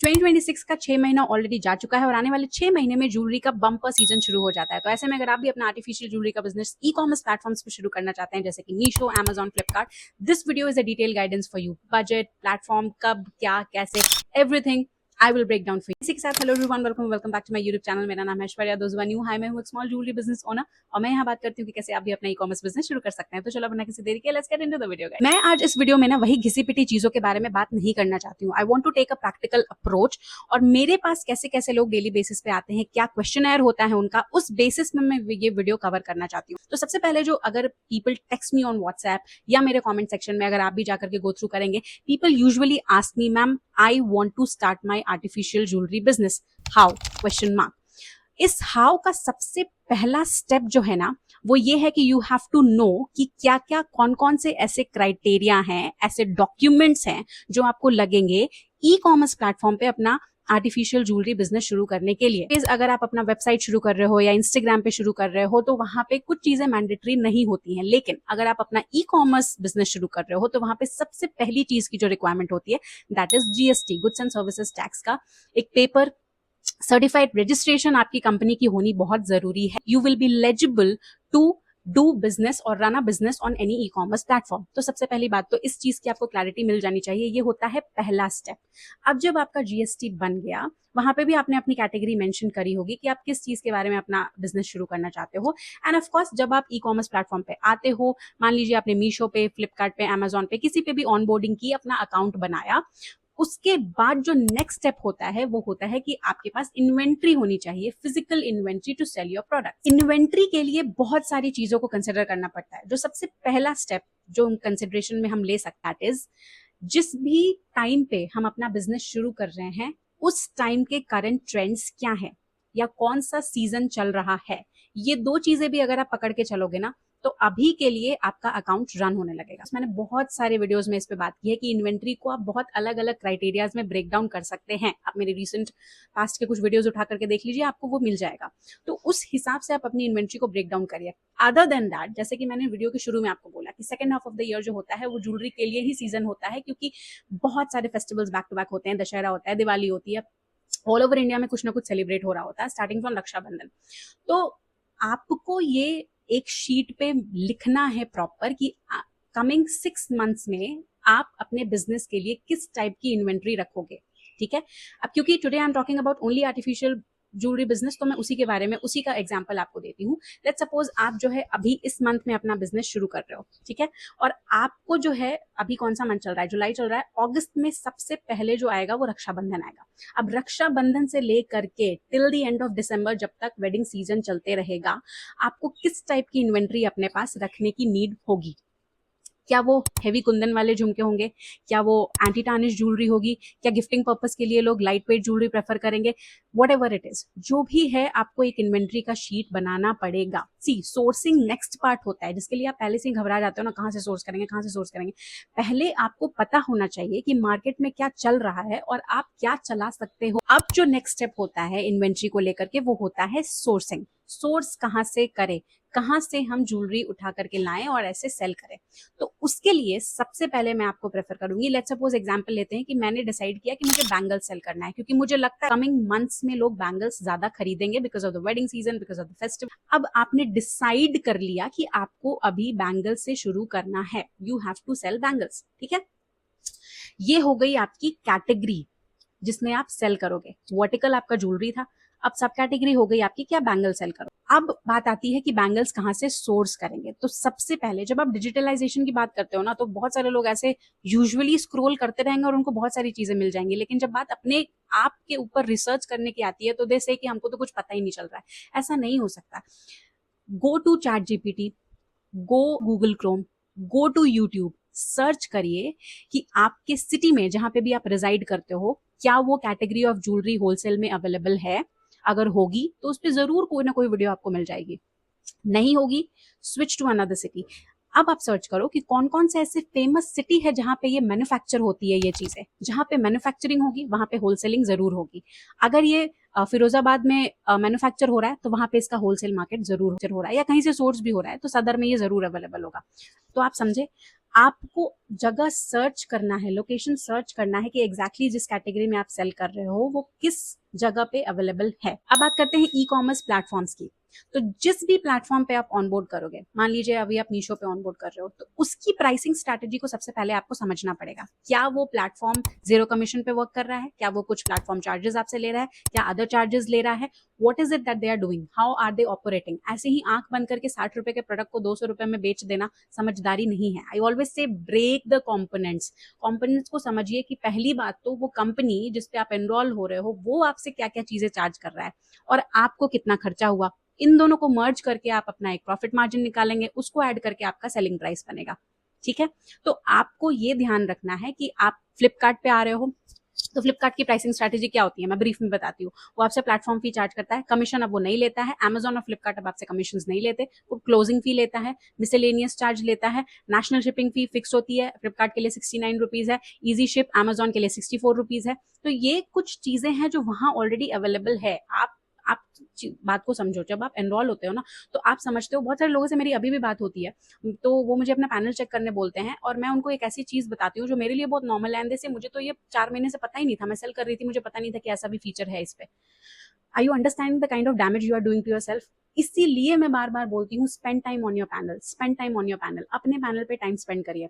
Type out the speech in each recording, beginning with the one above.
2026 का 6 महीना ऑलरेडी जा चुका है और आने वाले 6 महीने में ज्वेलरी का बम्पर सीजन शुरू हो जाता है। तो ऐसे में अगर आप भी अपना आर्टिफिशियल ज्वेलरी का बिजनेस ई कॉमर्स प्लेटफॉर्म्स पे शुरू करना चाहते हैं, जैसे कि Meesho, Amazon, Flipkart, this video is a detail guidance for you. Budget, platform, कब, क्या, कैसे, everything I will break down for you. इसी के साथ hello everyone, welcome back to my YouTube channel. मेरा नाम है ऐश्वर्या, दोस्त वन यू। हाय, मैं हूं एक स्मॉल ज्वेलरी बिजनेस ओनर और मैं यहाँ बात करती हूँ कि कैसे आप भी अपना ई कॉमर्स बिजनेस शुरू कर सकते हैं। तो चलो बिना किसी देरी के let's get into the video. मैं आज इस वीडियो में ना वही घिसी पिटी चीजों के बारे में बात नहीं करना चाहती हूँ। I want to take a practical approach और मेरे पास कैसे कैसे लोग डेली बेसिस पे आते हैं, क्या क्वेश्चनर होता है उनका, उस बेसिस में मैं ये वीडियो कवर करना चाहती हूँ। तो सबसे पहले जो अगर people text me on WhatsApp या मेरे कमेंट सेक्शन में अगर आप भी जाकर के गो थ्रू करेंगे, people usually ask me, ma'am I want to start my artificial jewellery business, how, question mark. इस हाउ का सबसे पहला स्टेप जो है ना वो ये है कि यू हैव टू नो कि क्या क्या कौन कौन से ऐसे क्राइटेरिया हैं, ऐसे डॉक्यूमेंट्स हैं जो आपको लगेंगे ई कॉमर्स प्लेटफॉर्म पे अपना आर्टिफिशियल ज्वेलरी बिजनेस शुरू करने के लिए। अगर आप अपना वेबसाइट शुरू कर रहे हो या इंस्टाग्राम पे शुरू कर रहे हो तो वहां पे कुछ चीजें मैंडेटरी नहीं होती हैं, लेकिन अगर आप अपना ई कॉमर्स बिजनेस शुरू कर रहे हो तो वहां पे सबसे पहली चीज की जो रिक्वायरमेंट होती है that is GST, goods and services tax का एक पेपर सर्टिफाइड रजिस्ट्रेशन आपकी कंपनी की होनी बहुत जरूरी है। You will be eligible to do business और run a business on any e commerce platform. तो सबसे पहली बात तो इस चीज की आपको क्लैरिटी मिल जानी चाहिए, ये होता है पहला स्टेप। अब जब आपका जीएसटी बन गया, वहां पे भी आपने अपनी कैटेगरी मेंशन करी होगी कि आप किस चीज के बारे में अपना बिजनेस शुरू करना चाहते हो। एंड ऑफ कोर्स जब आप ई कॉमर्स प्लेटफॉर्म पे आते हो, मान लीजिए आपने मीशो पे, फ्लिपकार्ट पे, अमेजॉन पे, किसी पे भी ऑनबोर्डिंग की, अपना अकाउंट बनाया, उसके बाद जो नेक्स्ट स्टेप होता है वो होता है कि आपके पास इन्वेंट्री होनी चाहिए, physical inventory to sell your product. Inventory के लिए बहुत सारी चीजों को कंसिडर करना पड़ता है। जो सबसे पहला स्टेप जो कंसिडरेशन में हम ले सकते हैं इज जिस भी टाइम पे हम अपना बिजनेस शुरू कर रहे हैं उस टाइम के करंट ट्रेंड्स क्या है या कौन सा सीजन चल रहा है। ये दो चीजें भी अगर आप पकड़ के चलोगे ना तो अभी के लिए आपका अकाउंट रन होने लगेगा। मैंने बहुत सारे वीडियोस में इस पे बात की है कि इन्वेंट्री को आप बहुत अलग अलग क्राइटेरियाज में ब्रेक डाउन कर सकते हैं। आप मेरे रिसेंट पास्ट के कुछ वीडियोस उठा करके देख लीजिए, आपको वो मिल जाएगा। तो उस हिसाब से आप अपनी इन्वेंट्री को ब्रेक डाउन करिए। अदर देन दैट, जैसे कि मैंने वीडियो के शुरू में आपको बोला कि second half of the year जो होता है वो ज्वेलरी के लिए ही सीजन होता है, क्योंकि बहुत सारे फेस्टिवल्स बैक टू बैक होते हैं। दशहरा होता है, दिवाली होती है, ऑल ओवर इंडिया में कुछ ना कुछ सेलिब्रेट हो रहा होता है, स्टार्टिंग फ्रॉम रक्षाबंधन। तो आपको ये एक शीट पे लिखना है प्रॉपर कि कमिंग 6 मंथ्स में आप अपने बिजनेस के लिए किस टाइप की इन्वेंट्री रखोगे। ठीक है, अब क्योंकि today I am talking about only artificial jewellery business, तो मैं उसी के बारे में उसी का एग्जांपल आपको देती हूँ। लेट्स सपोज आप जो है अभी इस मंथ में अपना बिजनेस शुरू कर रहे हो, ठीक है, और आपको जो है अभी कौन सा मंथ चल रहा है, जुलाई चल रहा है, अगस्त में सबसे पहले जो आएगा वो रक्षाबंधन आएगा। अब रक्षाबंधन से लेकर के till the end of December, जब तक वेडिंग सीजन चलते रहेगा, आपको किस टाइप की इन्वेंट्री अपने पास रखने की नीड होगी। क्या वो हेवी कुंदन वाले झुमके होंगे, क्या वो एंटी टार्निश ज्वेलरी होगी, क्या गिफ्टिंग पर्पस के लिए लोग लाइट वेट ज्वेलरी प्रेफर करेंगे, वट एवर इट इज, जो भी है आपको एक इन्वेंट्री का शीट बनाना पड़ेगा। सी सोर्सिंग नेक्स्ट पार्ट होता है जिसके लिए आप पहले से ही घबरा जाते हो ना, कहाँ से सोर्स करेंगे, कहाँ से सोर्स करेंगे। पहले आपको पता होना चाहिए कि मार्केट में क्या चल रहा है और आप क्या चला सकते हो। अब जो नेक्स्ट स्टेप होता है इन्वेंट्री को लेकर के वो होता है सोर्सिंग। सोर्स कहाँ से करें, कहाँ से हम ज्वेलरी उठा करके लाएं और ऐसे सेल करें। तो उसके लिए सबसे पहले मैं आपको प्रेफर करूंगी, लेट्स सपोज एग्जांपल लेते हैं कि मैंने डिसाइड किया कि मुझे बैंगल्स सेल करना है, क्योंकि मुझे लगता है कमिंग मंथ्स में लोग बैंगल्स ज्यादा खरीदेंगे because of the wedding season, because of the festival. अब आपने डिसाइड कर लिया कि आपको अभी बैंगल्स से शुरू करना है, you have to sell bangles. ठीक है, ये हो गई आपकी कैटेगरी जिसमें आप सेल करोगे। वर्टिकल आपका ज्वेलरी था, अब सब कैटेगरी हो गई आपकी, क्या बैंगल सेल करो। अब बात आती है कि बैंगल्स कहाँ से सोर्स करेंगे। तो सबसे पहले जब आप डिजिटलाइजेशन की बात करते हो ना, तो बहुत सारे लोग ऐसे यूजुअली स्क्रॉल करते रहेंगे और उनको बहुत सारी चीजें मिल जाएंगी, लेकिन जब बात अपने आप के ऊपर रिसर्च करने की आती है तो दे से कि हमको तो कुछ पता ही नहीं चल रहा है। ऐसा नहीं हो सकता। Go to chat GPT, go Google Chrome, go to YouTube, search करिए कि आपके सिटी में जहां पे भी आप रिजाइड करते हो क्या वो कैटेगरी ऑफ ज्वेलरी होलसेल में अवेलेबल है। अगर होगी तो उस पर जरूर कोई ना कोई वीडियो आपको मिल जाएगी, नहीं होगी स्विच टू अनदर सिटी। अब आप सर्च करो कि कौन कौन से ऐसे फेमस सिटी है जहां पे ये मैन्युफैक्चर होती है, ये चीजें जहां पे मैन्युफैक्चरिंग होगी वहां पे होलसेलिंग जरूर होगी। अगर ये फिरोजाबाद में मैन्युफैक्चर हो रहा है तो वहां पे इसका होलसेल मार्केट जरूर हो रहा है, या कहीं से सोर्स भी हो रहा है तो सदर में ये जरूर अवेलेबल होगा। तो आप समझे, आपको जगह सर्च करना है, लोकेशन सर्च करना है कि एग्जैक्टली जिस कैटेगरी में आप सेल कर रहे हो वो किस जगह पे अवेलेबल है। अब बात करते हैं ई कॉमर्स प्लेटफॉर्म्स की। तो जिस भी प्लेटफॉर्म पे आप ऑनबोर्ड करोगे, मान लीजिए अभी आप मीशो पे ऑनबोर्ड कर रहे हो, तो उसकी प्राइसिंग स्ट्रैटेजी को सबसे पहले आपको समझना पड़ेगा। क्या वो प्लेटफॉर्म जीरो कमीशन पे वर्क कर रहा है, क्या वो कुछ प्लेटफॉर्म चार्जेस आपसे ले रहा है, क्या अदर चार्जेस ले रहा है, what is it that they are doing, how are they operating. ऐसे ही आंख बंद करके 60 रुपए के प्रोडक्ट को 200 रुपए में बेच देना समझदारी नहीं है। I always say break the components को समझिए कि पहली बात तो वो कंपनी जिस पे आप एनरोल हो रहे हो वो आपसे क्या क्या चीजें चार्ज कर रहा है और आपको कितना खर्चा हुआ। इन दोनों को मर्ज करके आप अपना एक प्रॉफिट मार्जिन निकालेंगे, उसको ऐड करके आपका सेलिंग प्राइस बनेगा। ठीक है, तो आपको ये ध्यान रखना है कि आप फ्लिपकार्ट पे आ रहे हो तो फ्लिपकार्ट की प्राइसिंग स्ट्रैटेजी क्या होती है, मैं ब्रीफ में बताती हूँ। वो आपसे प्लेटफॉर्म फी चार्ज करता है, कमीशन अब वो नहीं लेता है। अमेजॉन और फ्लिपकार्ट अब आपसे कमीशन नहीं लेते, वो क्लोजिंग फी लेता है, मिसलेनियस चार्ज लेता है, नेशनल शिपिंग फी फिक्स होती है, फ्लिपकार्ट के लिए 69 रुपीज है, इजी शिप अमेजॉन के लिए 64 रुपीज है। तो ये कुछ चीजें हैं जो वहां ऑलरेडी अवेलेबल है। आप बात को समझो, जब आप एनरोल होते हो ना तो आप समझते हो। बहुत सारे लोगों से मेरी अभी भी बात होती है, तो वो मुझे अपना पैनल चेक करने बोलते हैं और मैं उनको एक ऐसी चीज बताती हूँ जो मेरे लिए बहुत नॉर्मल है। से मुझे तो ये 4 महीने से पता ही नहीं था, मैं सेल कर रही थी, मुझे पता नहीं था कि ऐसा भी फीचर है इस पे। Are you understanding the kind of damage you are doing to yourself. इसीलिए मैं बार बार बोलती हूँ, spend time on your panel, spend time on your panel, अपने पैनल पे टाइम स्पेंड करिए।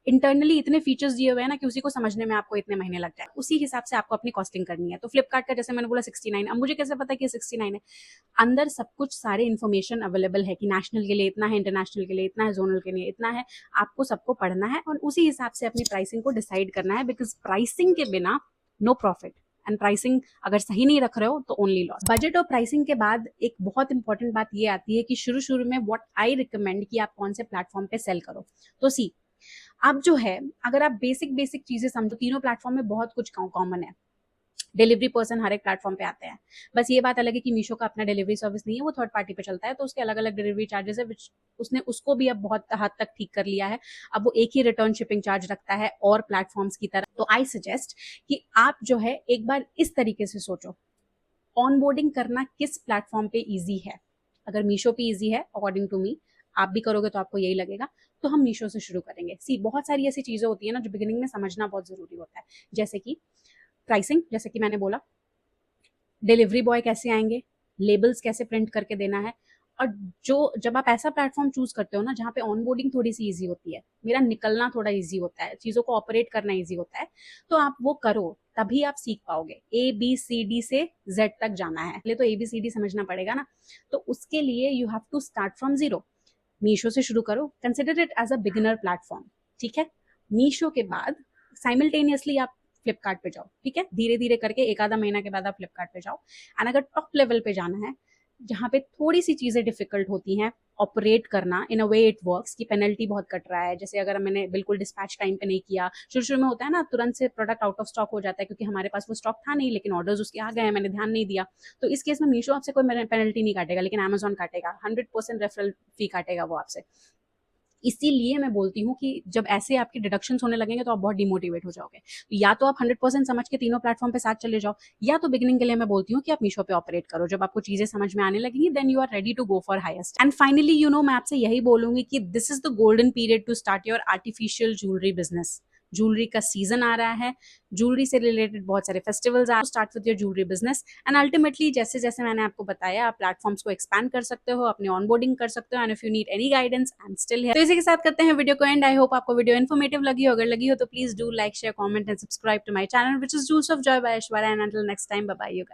इंटरनली इतने फीचर्स दिए हुए हैं ना कि उसी को समझने में आपको इतने महीने लग जाए, उसी हिसाब से आपको अपनी कॉस्टिंग करनी है। तो फ्लिपकार्ट का जैसे मैंने बोला 69, अब मुझे कैसे पता कि 69 है? अंदर सब कुछ सारे इन्फॉर्मेशन अवेलेबल है कि नेशनल के लिए इतना है, इंटरनेशनल के लिए इतना है, जोनल के लिए इतना है। आपको सबको पढ़ना है और उसी हिसाब से अपनी प्राइसिंग को डिसाइड करना है, बिकॉज प्राइसिंग के बिना नो प्रॉफिट। एंड प्राइसिंग अगर सही नहीं रख रहे हो तो ओनली लॉस। बजट और प्राइसिंग के बाद एक बहुत इंपॉर्टेंट बात ये आती है कि शुरू में व्हाट आई रिकमेंड कि आप कौन से प्लेटफॉर्म पे सेल करो। तो सी, अब जो है, अगर आप बेसिक चीजें समझो, तीनों प्लेटफॉर्म में बहुत कुछ कॉमन है। डिलीवरी पर्सन हर एक प्लेटफॉर्म पे आते हैं, बस ये बात अलग है कि मीशो का अपना डिलीवरी सर्विस नहीं है, वो थर्ड पार्टी पे चलता है, तो उसके अलग अलग डिलीवरी चार्जेस है, उसने उसको भी अब बहुत हद तक ठीक कर लिया है। अब वो एक ही रिटर्न शिपिंग चार्ज रखता है और प्लेटफॉर्म्स की तरह। तो आई सजेस्ट कि आप जो है एक बार इस तरीके से सोचो, ऑनबोर्डिंग करना किस प्लेटफॉर्म पे ईजी है। अगर मीशो पे ईजी है अकॉर्डिंग टू मी, आप भी करोगे तो आपको यही लगेगा, तो हम मीशो से शुरू करेंगे। सी, बहुत सारी ऐसी चीजें होती है ना जो बिगिनिंग में समझना बहुत जरूरी होता है, जैसे कि प्राइसिंग, जैसे कि मैंने बोला, डिलीवरी बॉय कैसे आएंगे, लेबल्स कैसे प्रिंट करके देना है। और जब आप ऐसा प्लेटफॉर्म चूज करते हो ना जहाँ पे ऑनबोर्डिंग थोड़ी सी इजी होती है, मेरा निकलना थोड़ा इजी होता है, चीजों को ऑपरेट करना इजी होता है, तो आप वो करो, तभी आप सीख पाओगे। ABCD से Z तक जाना है, पहले तो ABCD समझना पड़ेगा ना, तो उसके लिए you have to start from zero. Meesho से शुरू करो, consider it as a beginner platform. ठीक है, मीशो के बाद साइमल्टेनियसली आप फ्लिपकार्ट पे जाओ। ठीक है, धीरे धीरे करके एक आधा महीना के बाद आप फ्लिपकार्ट पे जाओ। एंड अगर टॉप लेवल पे जाना है, जहाँ पे थोड़ी सी चीजें डिफिकल्ट होती हैं ऑपरेट करना इन अ वे इट वर्क्स, की पेनल्टी बहुत कट रहा है, जैसे अगर मैंने बिल्कुल डिस्पैच टाइम पे नहीं किया, शुरू में होता है ना, तुरंत से प्रोडक्ट आउट ऑफ स्टॉक हो जाता है क्योंकि हमारे पास वो स्टॉक था नहीं, लेकिन ऑर्डर्स उसके आ गए हैं, मैंने ध्यान नहीं दिया। तो इस केस में मीशो आपसे कोई पेनल्टी नहीं काटेगा, लेकिन अमेजॉन काटेगा, 100% रेफरल फी काटेगा वो आपसे। इसीलिए मैं बोलती हूँ कि जब ऐसे आपके डिडक्शंस होने लगेंगे तो आप बहुत डिमोटिवेट हो जाओगे। तो या तो आप 100% समझ के तीनों प्लेटफॉर्म पे साथ चले जाओ, या तो बिगिनिंग के लिए मैं बोलती हूँ कि आप मीशो पे ऑपरेट करो। जब आपको चीजें समझ में आने लगेंगी, then you are ready to go for highest. And finally, मैं आपसे यही बोलूंगी कि this is the golden period to start your artificial jewellery business. Jewellery का सीजन आ रहा है, ज्वेलरी से रिलेटेड बहुत सारे फेस्टिवल्स आ, start with your jewellery business. And ultimately, जैसे जैसे मैंने आपको बताया, आप प्लेटफॉर्म्स को एक्सपैंड कर सकते हो, अपने ऑनबोर्डिंग कर सकते हो, and if you need any guidance, I am still here. तो इसी के साथ करते हैं वीडियो को एंड। आई होप आपको वीडियो इन्फॉर्मेटिव लगी हो, अगर लगी हो तो please do like, share, comment and subscribe to my channel, which is jewels of joy by Aishwarya. And until next time, bye bye you guys.